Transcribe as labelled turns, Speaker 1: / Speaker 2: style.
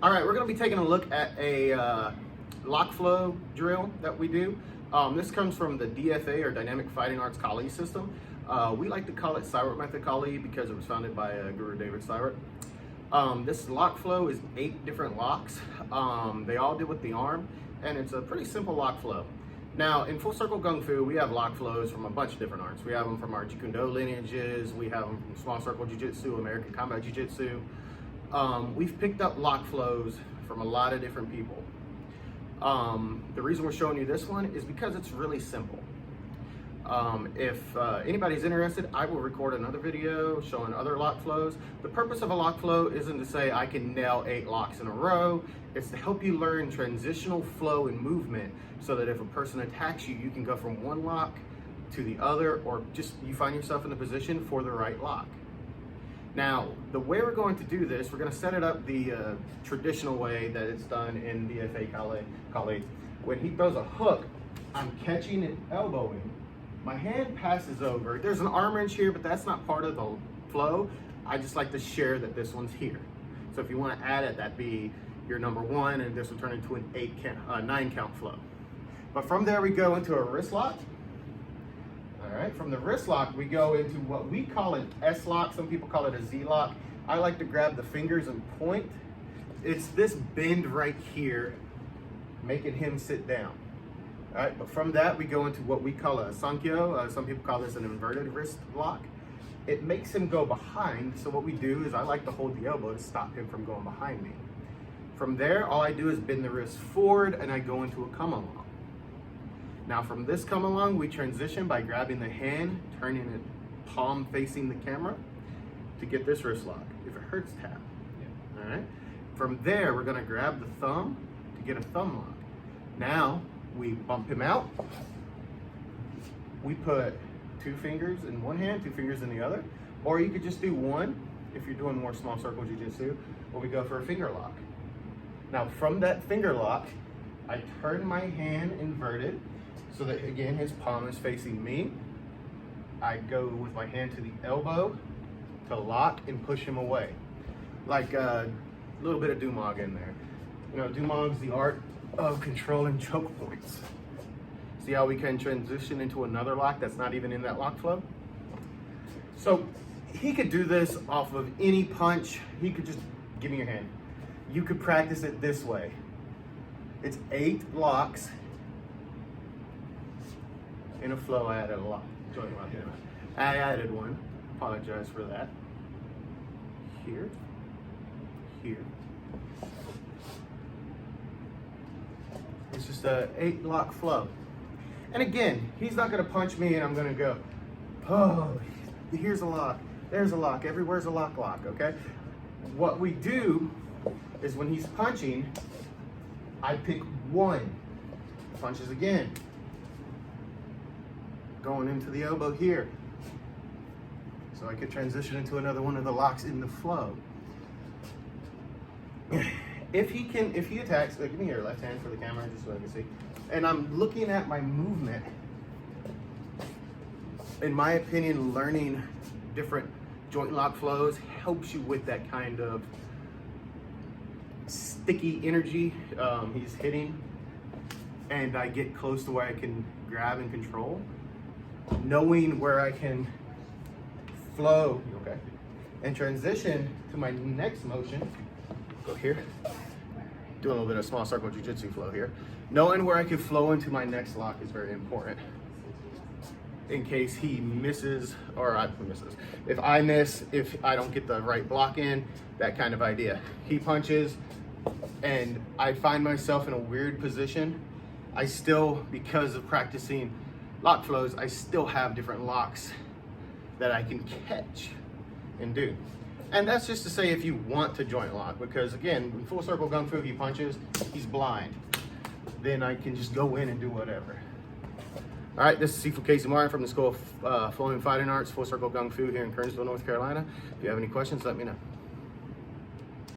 Speaker 1: All right, we're gonna be taking a look at a lock flow drill that we do. This comes from the DFA, or Dynamic Fighting Arts Kali system. We like to call it Seiwert method Kali because it was founded by Guru David Seiwert. This lock flow is 8 different locks. They all do with the arm, and it's a pretty simple lock flow. Now, in Full Circle Kung Fu, we have lock flows from a bunch of different arts. We have them from our Jeet Kune Do lineages, we have them from Small Circle Jiu-Jitsu, American Combat Jiu-Jitsu. We've picked up lock flows from a lot of different people. The reason we're showing you this one is because it's really simple. If anybody's interested, I will record another video showing other lock flows. The purpose of a lock flow isn't to say I can nail 8 locks in a row. It's to help you learn transitional flow and movement so that if a person attacks you, you can go from one lock to the other, or just you find yourself in the position for the right lock. Now, the way we're going to do this, we're going to set it up the traditional way that it's done in DFA Kali. When he throws a hook, I'm catching and elbowing. My hand passes over. There's an arm wrench here, but that's not part of the flow. I just like to share that this one's here. So if you want to add it, that'd be your number 1, and this will turn into an 9 count flow. But from there, we go into a wrist lock. All right, from the wrist lock, we go into what we call an S lock. Some people call it a Z lock. I like to grab the fingers and point. It's this bend right here, making him sit down. All right, but from that, we go into what we call a Sankyo. Some people call this an inverted wrist lock. It makes him go behind. So what we do is I like to hold the elbow to stop him from going behind me. From there, all I do is bend the wrist forward and I go into a come along. Now from this come along, we transition by grabbing the hand, turning it palm facing the camera to get this wrist lock. If it hurts, tap. Yeah. All right. From there, we're gonna grab the thumb to get a thumb lock. Now we bump him out. We put 2 fingers in one hand, 2 fingers in the other, or you could just do one if you're doing more small circle jiu-jitsu, or we go for a finger lock. Now from that finger lock, I turn my hand inverted so that, again, his palm is facing me. I go with my hand to the elbow to lock and push him away. Like a little bit of Dumog in there. You know, Dumog's the art of controlling choke points. See how we can transition into another lock that's not even in that lock flow? So he could do this off of any punch. He could just, give me your hand. You could practice it this way. It's 8 locks in a flow. I added a lock, joint lock. I added one, apologize for that. Here, here. It's just a 8 lock flow. And again, he's not gonna punch me and I'm gonna go, oh, here's a lock, there's a lock, everywhere's a lock, okay? What we do is when he's punching, I pick one, punches again. Going into the elbow here. So I could transition into another one of the locks in the flow. If he attacks, give me your left hand for the camera just so I can see. And I'm looking at my movement. In my opinion, learning different joint lock flows helps you with that kind of sticky energy he's hitting. And I get close to where I can grab and control. Knowing where I can flow, okay, and transition to my next motion. Go here. Do a little bit of small circle jiu-jitsu flow here. Knowing where I can flow into my next lock is very important. In case he misses, or I misses. If I miss, if I don't get the right block in, that kind of idea. He punches, and I find myself in a weird position. I still, because of practicing lock flows, I still have different locks that I can catch and do. And that's just to say if you want to joint lock, because again, in Full Circle Kung Fu, he punches, he's blind. Then I can just go in and do whatever. All right, this is Sifu Casey Martin from the School of Flowing Fighting Arts, Full Circle Kung Fu here in Kernersville, North Carolina. If you have any questions, let me know.